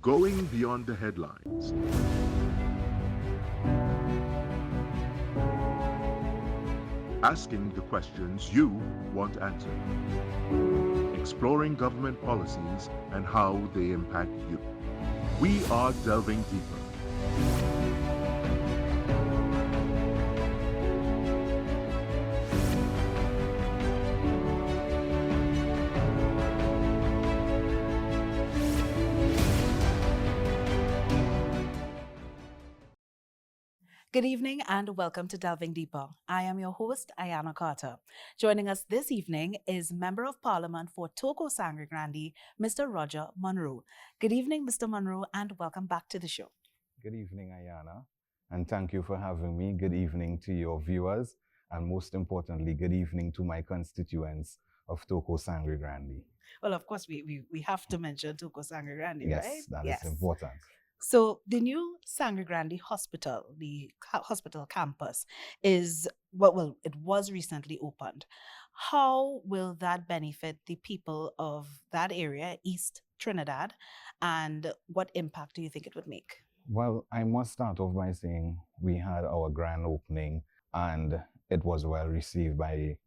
Going beyond the headlines. Asking the questions you want answered. Exploring government policies and how they impact you. We are delving deeper. Good evening and welcome to Delving Deeper. I am your host, Ayana Carter. Joining us this evening is Member of Parliament for Toco Sangre Grande, Mr. Roger Munroe. Good evening, Mr. Munroe, and welcome back to the show. Good evening, Ayana, and thank you for having me. Good evening to your viewers, and most importantly, good evening to my constituents of Toco Sangre Grande. Well, of course, we have to mention Toco Sangre Grande, Yes, right? that is important. So the new Sangre Grande Hospital, the hospital campus, is it was recently opened. How will that benefit the people of that area, East Trinidad, and what impact do you think it would make? Well, I must start off by saying we had our grand opening and it was well received by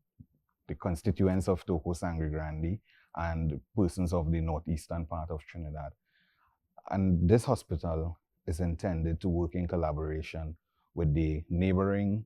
the constituents of Toco Sangre Grande and persons of the northeastern part of Trinidad. And this hospital is intended to work in collaboration with the neighboring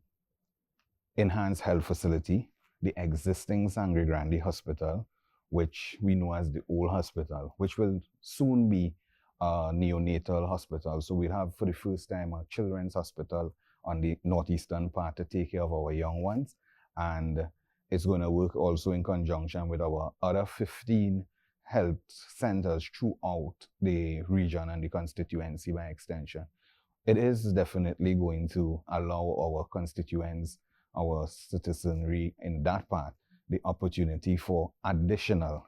enhanced health facility, the existing Sangre Grande Hospital, which we know as the old hospital, which will soon be a neonatal hospital. So we'll have, for the first time, a children's hospital on the northeastern part to take care of our young ones. And it's going to work also in conjunction with our other 15 health centers throughout the region and the constituency by extension. It is definitely going to allow our constituents, our citizenry in that part, the opportunity for additional.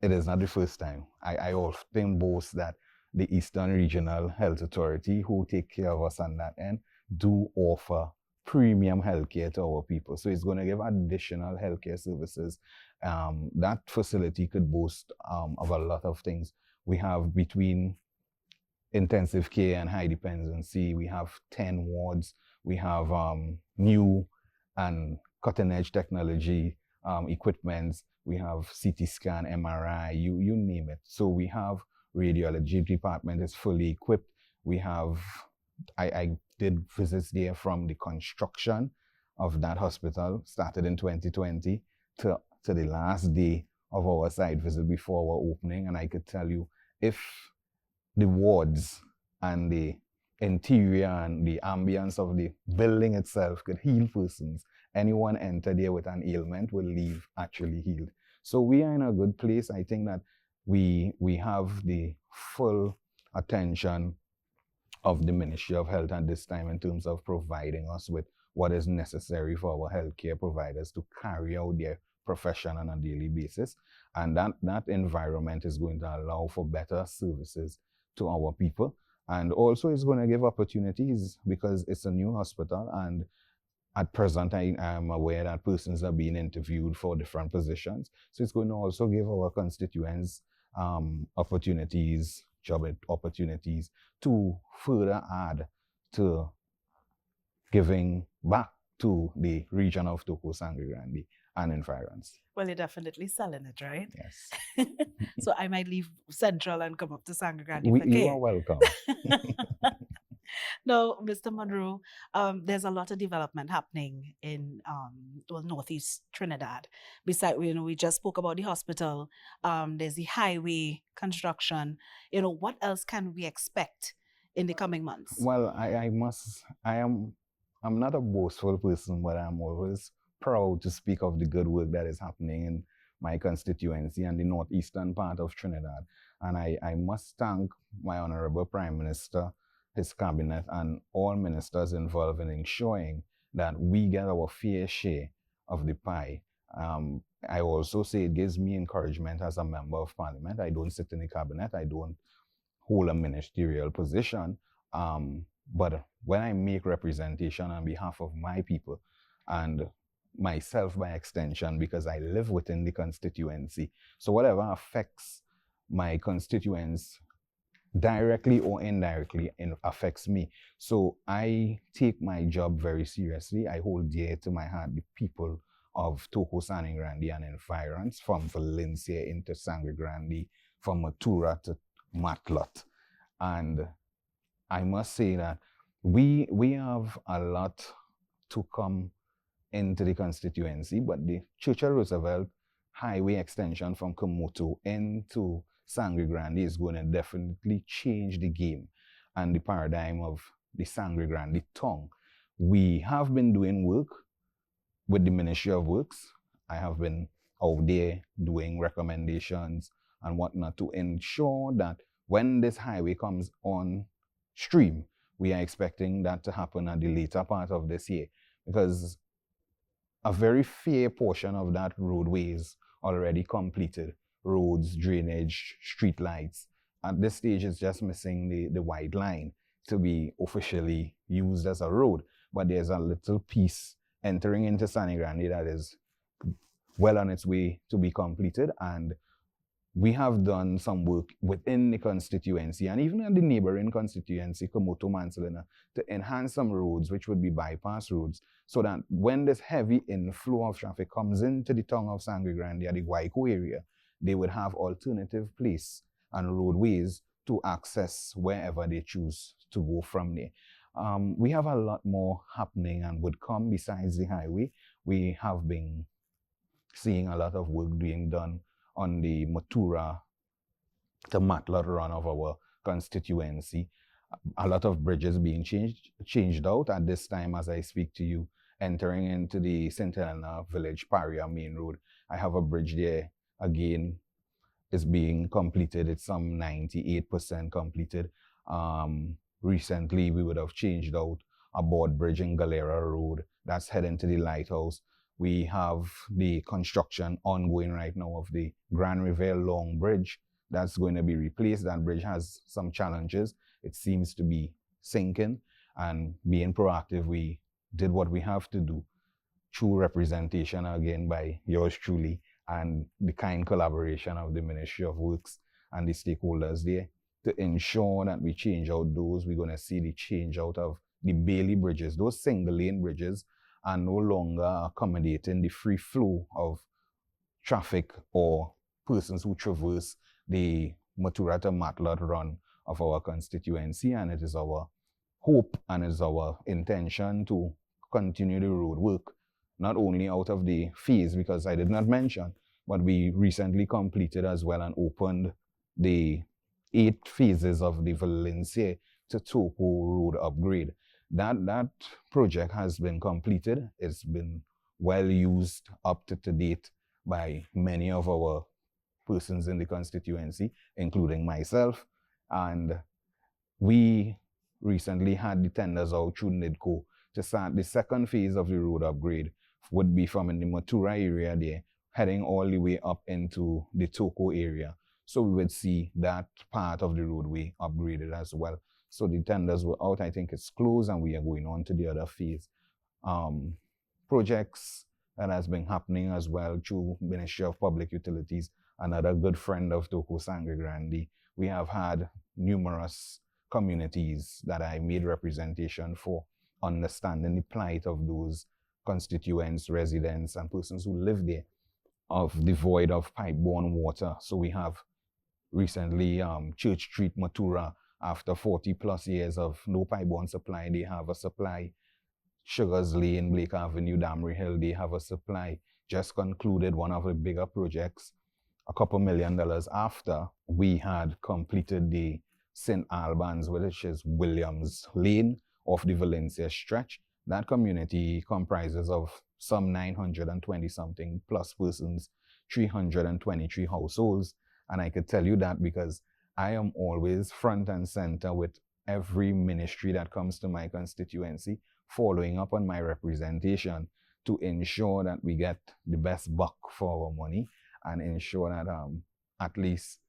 It is not the first time. I often boast that the Eastern Regional Health Authority, who take care of us on that end, do offer premium healthcare to our people. So it's going to give additional healthcare services. That facility could boast of a lot of things. We have between intensive care and high dependency, we have 10 wards. We have new and cutting edge technology equipment. We have CT scan, MRI, you name it. So we have radiology department is fully equipped. We have, I did visits there from the construction of that hospital, started in 2020 to the last day of our site visit before our opening. And I could tell you, if the wards and the interior and the ambience of the building itself could heal persons, anyone enter there with an ailment will leave actually healed. So we are in a good place. I think that we have the full attention of the Ministry of Health at this time in terms of providing us with what is necessary for our healthcare providers to carry out their profession on a daily basis. And that environment is going to allow for better services to our people. And also it's going to give opportunities because it's a new hospital, and at present I am aware that persons are being interviewed for different positions. So it's going to also give our constituents opportunities, job opportunities to further add to giving back to the region of Toco Sangre Grande and environs. Well, you're definitely selling it, right? Yes. So I might leave Central and come up to Sangre Grande. You are welcome. Now, Mr. Monroe, there's a lot of development happening in northeast Trinidad. Besides, we just spoke about the hospital. There's the highway construction. What else can we expect in the coming months? Well, I'm not a boastful person, but I'm always proud to speak of the good work that is happening in my constituency and the northeastern part of Trinidad. And I must thank my Honorable Prime Minister, his cabinet, and all ministers involved in ensuring that we get our fair share of the pie. I also say it gives me encouragement as a member of parliament. I don't sit in the cabinet. I don't hold a ministerial position. But when I make representation on behalf of my people and myself by extension, because I live within the constituency, so whatever affects my constituents directly or indirectly affects me. So I take my job very seriously. I hold dear to my heart the people of Toco, Sangre Grande and environs, from Valencia into Sangre Grande, from Matura to Matlot. And I must say that we have a lot to come into the constituency, but the Churchill Roosevelt highway extension from Komoto into Sangre Grande is going to definitely change the game and the paradigm of the Sangre Grande tongue. We have been doing work with the Ministry of Works. I have been out there doing recommendations and whatnot to ensure that when this highway comes on stream, we are expecting that to happen at the later part of this year, because a very fair portion of that roadway is already completed. Roads, drainage, street lights. At this stage, it's just missing the white line to be officially used as a road. But there's a little piece entering into Sangre Grande that is well on its way to be completed. And we have done some work within the constituency and even in the neighboring constituency, Komoto, Mansalina, to enhance some roads, which would be bypass roads, so that when this heavy inflow of traffic comes into the tongue of Sangre Grande at the Guayco area, they would have alternative place and roadways to access wherever they choose to go from there. We have a lot more happening and would come besides the highway. We have been seeing a lot of work being done on the Matura to Matlot run of our constituency. A lot of bridges being changed out at this time as I speak to you, entering into the St. Helena Village Paria main road. I have a bridge there again. It's being completed. It's some 98% completed. Recently, we would have changed out a board bridge in Galera Road that's heading to the lighthouse. We have the construction ongoing right now of the Grand River Long Bridge that's going to be replaced. That bridge has some challenges. It seems to be sinking, and being proactive, we did what we have to do through representation again by yours truly and the kind collaboration of the Ministry of Works and the stakeholders there to ensure that we change out those. We're going to see the change out of the Bailey bridges. Those single lane bridges are no longer accommodating the free flow of traffic or persons who traverse the Matura to Matlot run of our constituency, and it is our hope and it is our intention to continue the road work, not only out of the phase, because I did not mention, but we recently completed as well and opened the 8 phases of the Valencia to Toco road upgrade. That project has been completed. It's been well used up to date by many of our persons in the constituency, including myself. And we recently had the tenders out through NIDCO to start the second phase of the road upgrade, would be from in the Matura area there, heading all the way up into the Toco area. So we would see that part of the roadway upgraded as well. So the tenders were out. I think it's closed and we are going on to the other phase. Projects that has been happening as well through Ministry of Public Utilities, another good friend of Toco, Sangre Grande. We have had numerous communities that I made representation for, understanding the plight of those constituents, residents, and persons who live there, of the void of pipe-borne water. So we have recently Church Street, Matura, after 40 plus years of no pipe-borne supply, they have a supply. Sugars Lane, Blake Avenue, Damry Hill, they have a supply. Just concluded one of the bigger projects, a couple $1 million after we had completed the St. Albans, which is Williams Lane off the Valencia stretch. That community comprises of some 920 something plus persons, 323 households. And I could tell you that because I am always front and center with every ministry that comes to my constituency, following up on my representation to ensure that we get the best buck for our money and ensure that at least,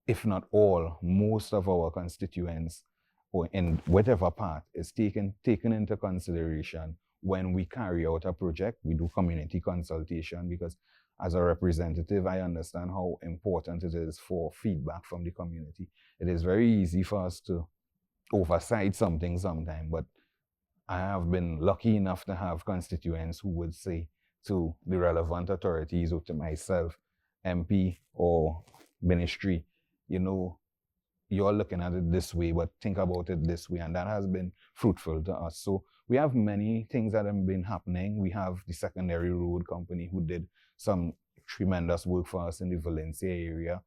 if not all, most of our constituents, or in whatever part, is taken into consideration when we carry out a project. We do community consultation because as a representative, I understand how important it is for feedback from the community. It is very easy for us to oversight something sometime, but I have been lucky enough to have constituents who would say to the relevant authorities or to myself, MP or ministry, you know, you're looking at it this way, but think about it this way. And that has been fruitful to us. So we have many things that have been happening. We have the secondary road company who did some tremendous work for us in the Valencia area.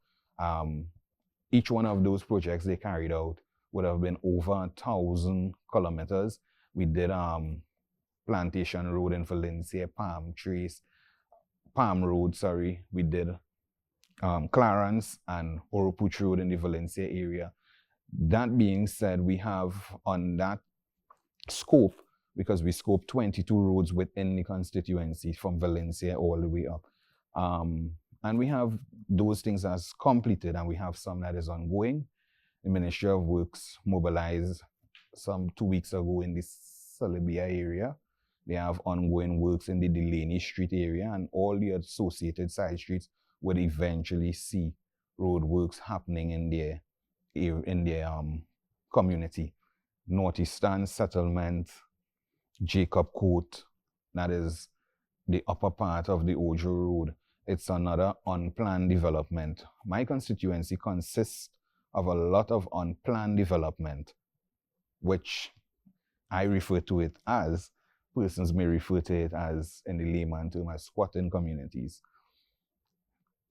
Each one of those projects they carried out would have been over 1,000 kilometers. We did Plantation Road in Valencia, Palm Road, sorry. We did Clarence and Oropuch Road in the Valencia area. That being said, we have on that scope, because we scope 22 roads within the constituency from Valencia all the way up. And we have those things as completed, and we have some that is ongoing. The Ministry of Works mobilized some 2 weeks ago in the Salibia area. They have ongoing works in the Delaney Street area, and all the associated side streets would eventually see road works happening in their community. Northeastern Settlement, Jacob Court, that is the upper part of the Ojo Road. It's another unplanned development. My constituency consists of a lot of unplanned development, which I refer to it as, persons may refer to it as, in the layman term, as squatting communities.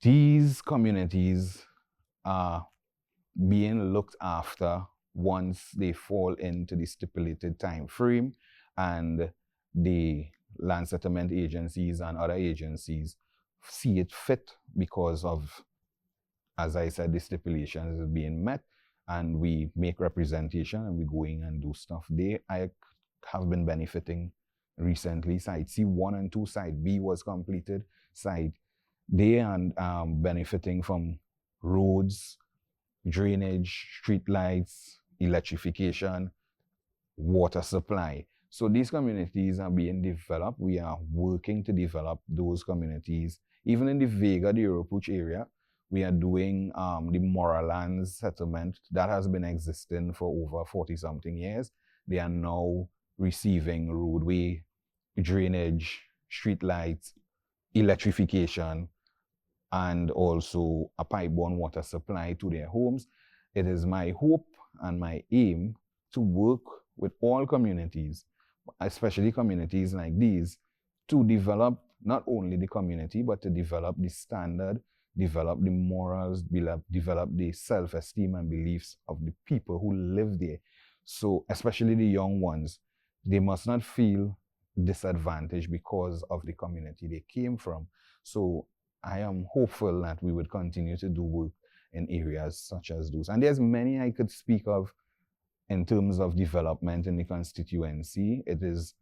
These communities are being looked after once they fall into the stipulated time frame, and the land settlement agencies and other agencies see it fit because of, as I said, the stipulations is being met, and we make representation and we go in and do stuff. I have been benefiting recently. Site C1 and 2, Site B was completed. They are benefiting from roads, drainage, street lights, electrification, water supply. So these communities are being developed. We are working to develop those communities. Even in the Vega, the Oropuch area, we are doing the Moralands settlement that has been existing for over 40-something years. They are now receiving roadway, drainage, street lights, electrification, and also a pipe-borne water supply to their homes. It is my hope and my aim to work with all communities, especially communities like these, to develop not only the community, but to develop the standard, develop the morals, develop the self-esteem and beliefs of the people who live there. So especially the young ones, they must not feel disadvantaged because of the community they came from. So I am hopeful that we would continue to do work in areas such as those. And there's many I could speak of in terms of development in the constituency. It is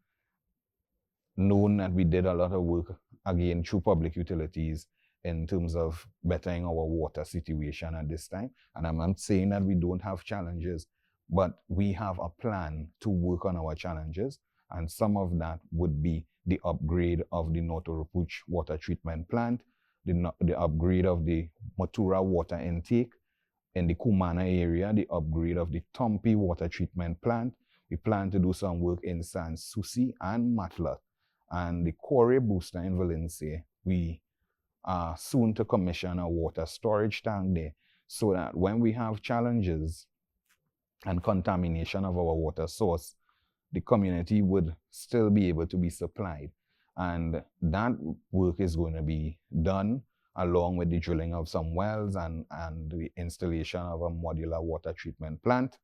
known that we did a lot of work, again, through public utilities in terms of bettering our water situation at this time. And I'm not saying that we don't have challenges, but we have a plan to work on our challenges. And some of that would be the upgrade of the North Oropuch water treatment plant, the upgrade of the Matura water intake in the Kumana area, the upgrade of the Tompi water treatment plant. We plan to do some work in San Souci and Matla, and the Quarry booster in Valencia. We are soon to commission a water storage tank there, so that when we have challenges and contamination of our water source, the community would still be able to be supplied. And that work is going to be done along with the drilling of some wells and the installation of a modular water treatment plant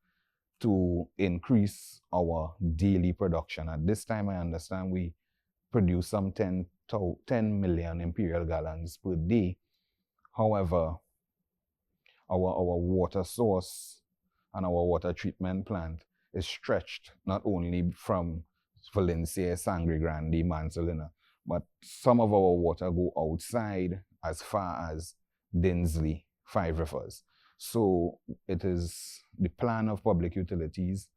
to increase our daily production. At this time, I understand we produce some 10 million imperial gallons per day. However, our water source and our water treatment plant is stretched not only from Valencia, Sangre Grande, Mansalina, but some of our water go outside as far as Dinsley, Five Rivers. So it is the plan of public utilities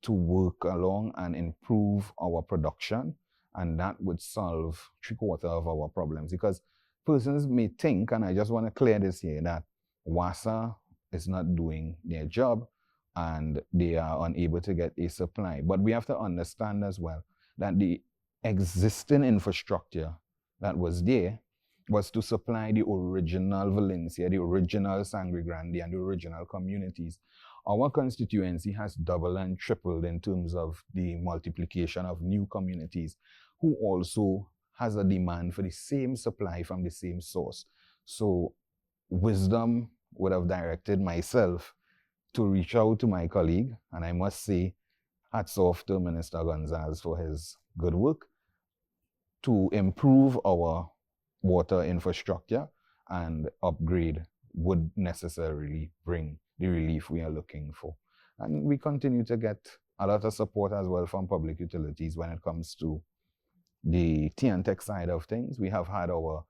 to work along and improve our production, and that would solve 3/4 of our problems. Because persons may think, and I just want to clear this here, that WASA is not doing their job and they are unable to get a supply. But we have to understand as well that the existing infrastructure that was there was to supply the original Valencia, the original Sangre Grande, and the original communities. Our constituency has doubled and tripled in terms of the multiplication of new communities who also has a demand for the same supply from the same source. So wisdom would have directed myself to reach out to my colleague, and I must say, hats off to Minister Gonzalez for his good work to improve our water infrastructure, and upgrade would necessarily bring the relief we are looking for. And we continue to get a lot of support as well from public utilities when it comes to the TNTech side of things. We have had our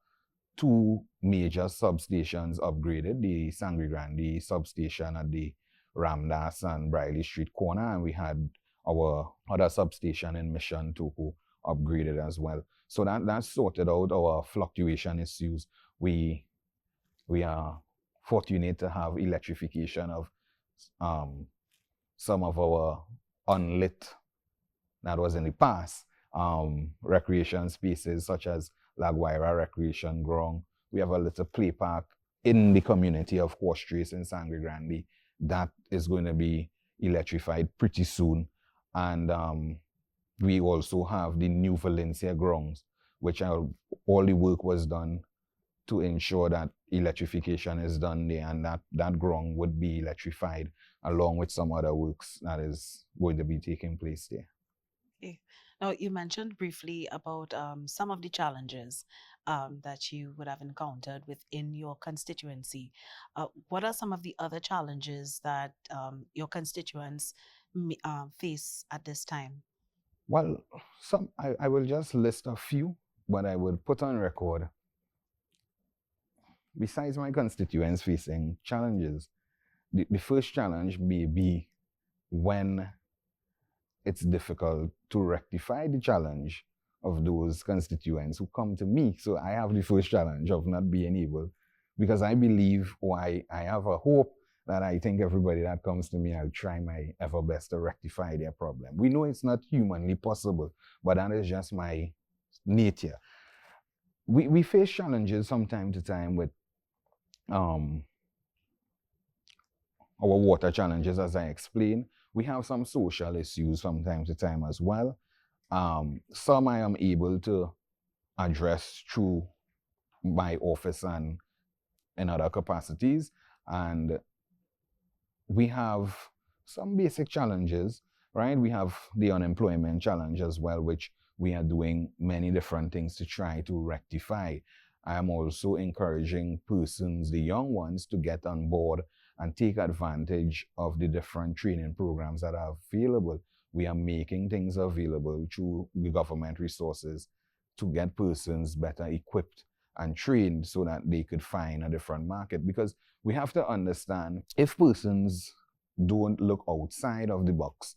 2 major substations upgraded, the Sangre Grande substation at the Ramdas and Briley Street corner, and we had our other substation in Mission Toco upgraded as well. So that sorted out our fluctuation issues. We are fortunate to have electrification of some of our unlit, that was in the past, recreation spaces such as La Guaira Recreation Ground. We have a little play park in the community of Horse Trace in Sangre Grande that is going to be electrified pretty soon. And we also have the new Valencia grounds, which all the work was done to ensure that electrification is done there, and that ground would be electrified along with some other works that is going to be taking place there. Okay. Now, you mentioned briefly about some of the challenges that you would have encountered within your constituency. What are some of the other challenges that your constituents face at this time? Well, I will just list a few, but I would put on record, besides my constituents facing challenges, the first challenge may be when it's difficult to rectify the challenge of those constituents who come to me. So I have the first challenge of not being able, because I believe, or I have a hope that I think everybody that comes to me, I'll try my ever best to rectify their problem. We know it's not humanly possible, but that is just my nature. We face challenges from time to time with our water challenges, as I explained. We have some social issues from time to time as well. Some I am able to address through my office and in other capacities. And we have some basic challenges, right? We have the unemployment challenge as well, which we are doing many different things to try to rectify. I am also encouraging persons, the young ones, to get on board and take advantage of the different training programs that are available. We are making things available through the government resources to get persons better equipped and trained so that they could find a different market. Because we have to understand, if persons don't look outside of the box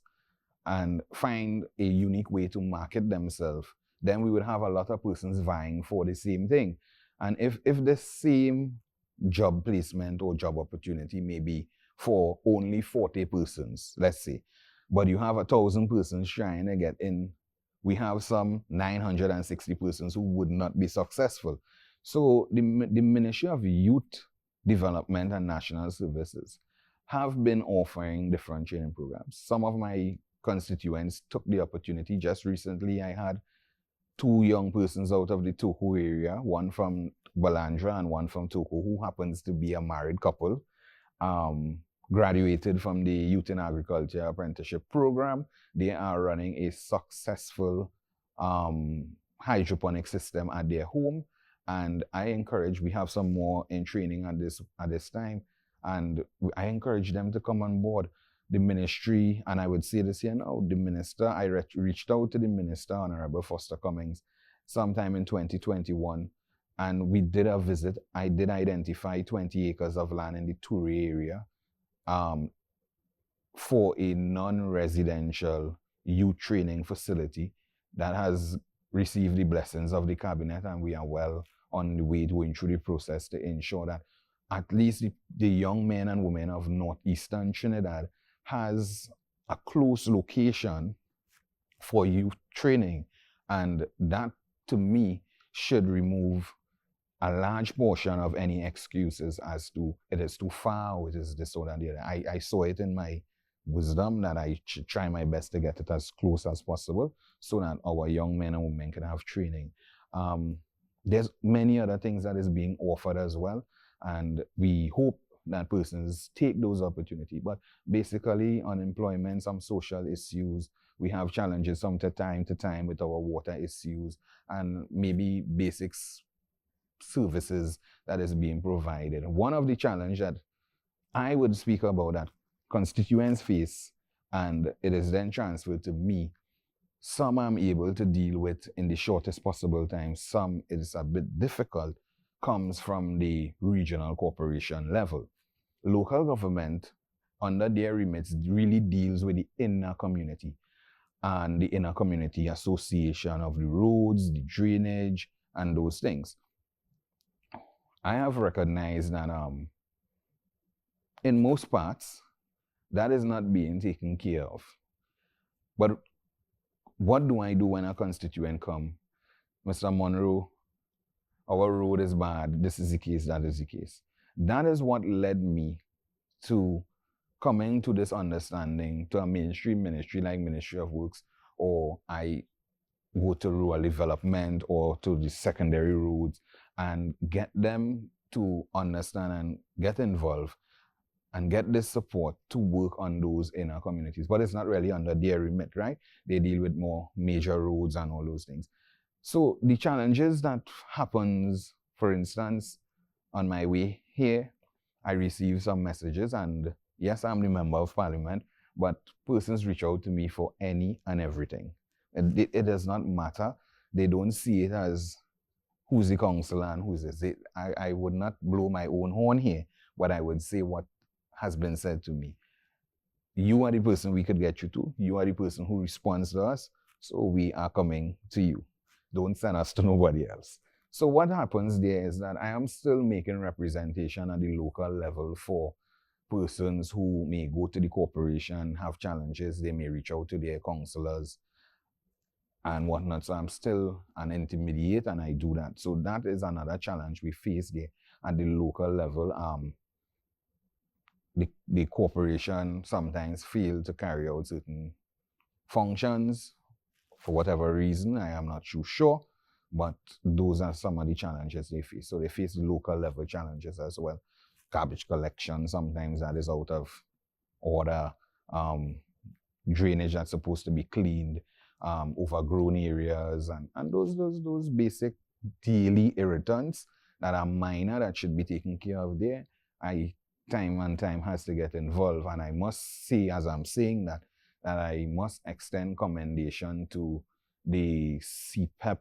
and find a unique way to market themselves, then we would have a lot of persons vying for the same thing. And if the same job placement or job opportunity may be for only 40 persons, let's say, but you have 1,000 persons trying to get in, we have some 960 persons who would not be successful. So the Ministry of Youth Development and National Services have been offering different training programs. Some of my constituents took the opportunity. Just recently, I had 2 young persons out of the Toco area, one from Balandra and one from Toco, who happens to be a married couple, graduated from the Youth in Agriculture Apprenticeship Program. They are running a successful hydroponic system at their home. And I encourage, we have some more in training at this time, and I encourage them to come on board. The ministry, and I would say this here now, the minister, I reached out to the minister, Honorable Foster Cummings, sometime in 2021, and we did a visit. I did identify 20 acres of land in the Toure area for a non-residential youth training facility that has received the blessings of the cabinet, and we are well on the way going through the process to ensure that at least the young men and women of northeastern Trinidad has a close location for youth training. And that, to me, should remove a large portion of any excuses as to it is too far or it is this or that. I saw it in my wisdom that I should try my best to get it as close as possible so that our young men and women can have training. There's many other things that is being offered as well, and we hope that persons take those opportunities. But basically, unemployment, some social issues, we have challenges from time to time with our water issues, and maybe basics services that is being provided. One of the challenges that I would speak about that constituents face, and it is then transferred to me, some I'm able to deal with in the shortest possible time, some it is a bit difficult, comes from the regional corporation level. Local government, under their remits, really deals with the inner community and the inner community association of the roads, the drainage, and those things. I have recognized that in most parts, that is not being taken care of. But what do I do when a constituent come? Mr. Monroe, our road is bad. This is the case, that is the case. That is what led me to coming to this understanding to a mainstream ministry like Ministry of Works, or I go to rural development or to the secondary roads and get them to understand and get involved and get this support to work on those inner communities. But it's not really under their remit, right? They deal with more major roads and all those things. So the challenges that happens, for instance, on my way here, I receive some messages, and yes, I'm the member of parliament, but persons reach out to me for any and everything. It does not matter. They don't see it as who's the councillor and who's this. I would not blow my own horn here, but I would say what has been said to me. You are the person we could get you to. You are the person who responds to us, so we are coming to you. Don't send us to nobody else. So what happens there is that I am still making representation at the local level for persons who may go to the corporation, have challenges, they may reach out to their councillors and whatnot. So I'm still an intermediate, and I do that. So that is another challenge we face there at the local level. The corporation sometimes fail to carry out certain functions for whatever reason. I am not too sure, but those are some of the challenges they face. So they face the local level challenges as well. Garbage collection, sometimes that is out of order. Drainage that's supposed to be cleaned, overgrown areas, and those basic daily irritants that are minor that should be taken care of there. Time and time has to get involved, and I must say, as I'm saying that I must extend commendation to the CPEP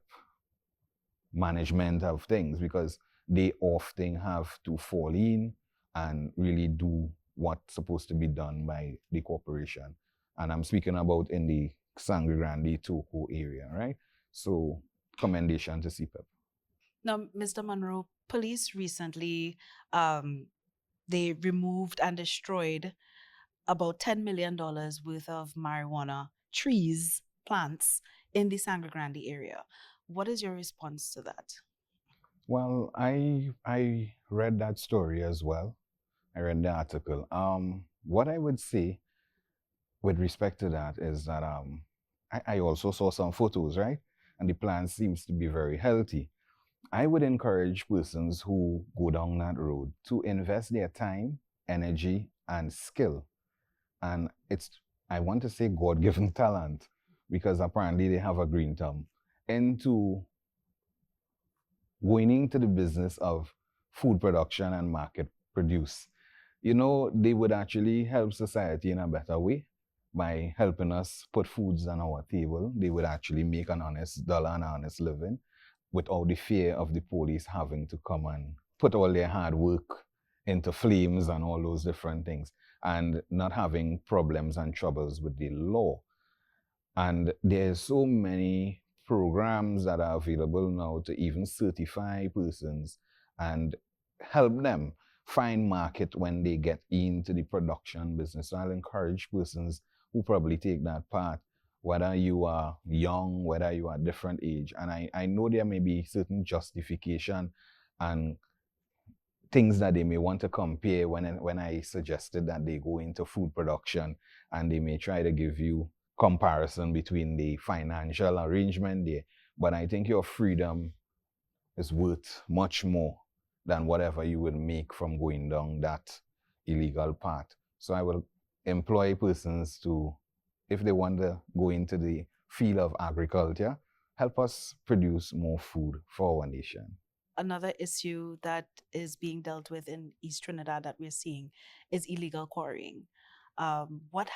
management of things, because they often have to fall in and really do what's supposed to be done by the corporation. And I'm speaking about in the Sangre Grande, Toco area, right? So commendation to CPEP. Now, Mr. Monroe, police recently, they removed and destroyed about $10 million worth of marijuana trees, plants in the Sangre Grande area. What is your response to that? Well, I read that story as well. I read the article. What I would say with respect to that is that I also saw some photos, right? And the plant seems to be very healthy. I would encourage persons who go down that road to invest their time, energy, and skill. And I want to say God-given talent, because apparently they have a green thumb, into going into the business of food production and market produce. You know, they would actually help society in a better way by helping us put foods on our table. They would actually make an honest dollar and honest living without the fear of the police having to come and put all their hard work into flames and all those different things, and not having problems and troubles with the law. And there's so many programs that are available now to even certify persons and help them find market when they get into the production business. So I'll encourage persons who probably take that path, whether you are young, whether you are different age. And I know there may be certain justification and things that they may want to compare when I suggested that they go into food production, and they may try to give you comparison between the financial arrangement there. But I think your freedom is worth much more than whatever you would make from going down that illegal path. So I will employ persons to, if they want to go into the field of agriculture, help us produce more food for our nation. Another issue that is being dealt with in East Trinidad that we're seeing is illegal quarrying. What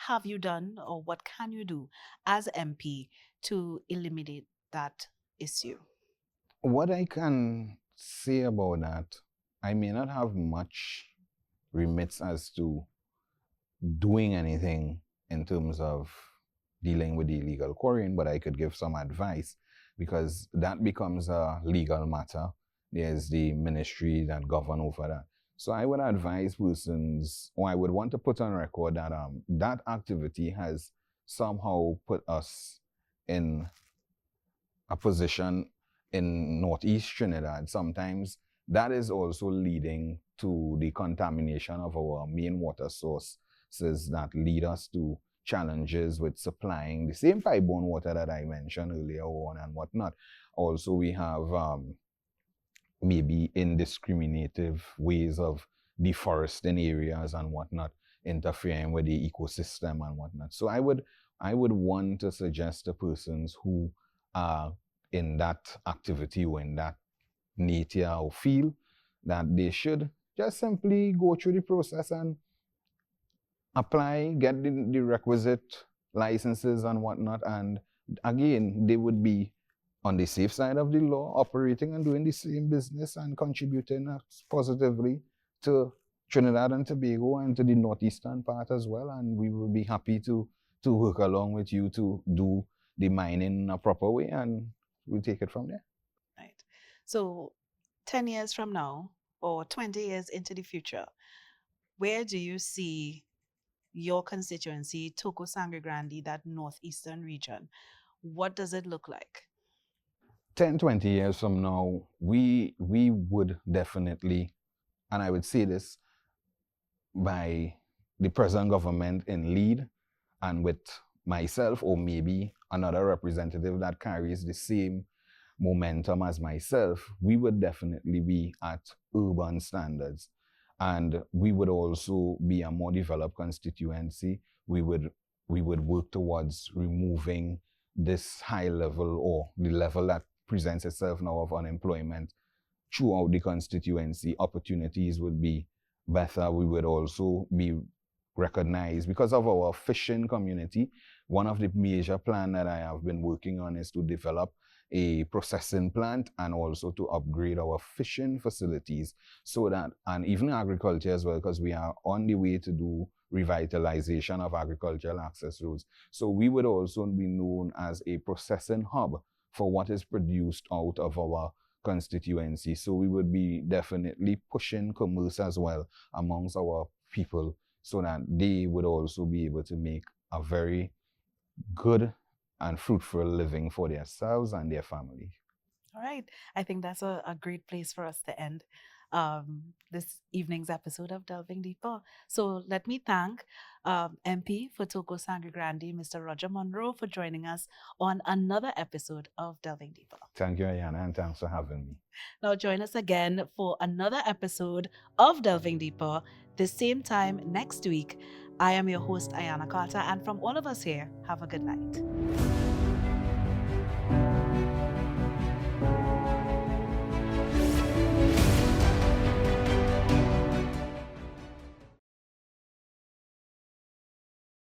have you done, or what can you do as MP to eliminate that issue? What I can say about that, I may not have much remits as to doing anything in terms of dealing with the illegal quarrying, but I could give some advice, because that becomes a legal matter. There's the ministry that govern over that. So I would advise persons, or I would want to put on record that that activity has somehow put us in a position in Northeast Trinidad. Sometimes that is also leading to the contamination of our main water sources that lead us to challenges with supplying the same pipe-borne water that I mentioned earlier on and whatnot. Also, we have maybe indiscriminative ways of deforesting areas and whatnot, interfering with the ecosystem and whatnot. So I would want to suggest to persons who are in that activity or in that nature or field that they should just simply go through the process and apply, get the requisite licenses and whatnot, and again, they would be on the safe side of the law, operating and doing the same business and contributing positively to Trinidad and Tobago and to the northeastern part as well. And we will be happy to work along with you to do the mining in a proper way, and we'll take it from there. Right. So 10 years from now, or 20 years into the future, where do you see your constituency, Toco, Sangre Grande, that northeastern region? What does it look like? 10, 20 years from now, we would definitely, and I would say this by the present government in lead, and with myself or maybe another representative that carries the same momentum as myself, we would definitely be at urban standards. And we would also be a more developed constituency. We would work towards removing this high level, or the level that presents itself now, of unemployment throughout the constituency. Opportunities would be better. We would also be recognized because of our fishing community. One of the major plans that I have been working on is to develop a processing plant and also to upgrade our fishing facilities, so that, and even agriculture as well, because we are on the way to do revitalization of agricultural access roads. So we would also be known as a processing hub for what is produced out of our constituency. So we would be definitely pushing commerce as well amongst our people, so that they would also be able to make a very good and fruitful living for themselves and their family. All right. I think that's a great place for us to end this evening's episode of Delving Deeper. So let me thank MP for Toco Sangre Grande, Mr. Roger Monroe, for joining us on another episode of Delving Deeper. Thank you, Ayana, and thanks for having me. Now join us again for another episode of Delving Deeper, the same time next week. I am your host, Ayana Carter, and from all of us here, have a good night.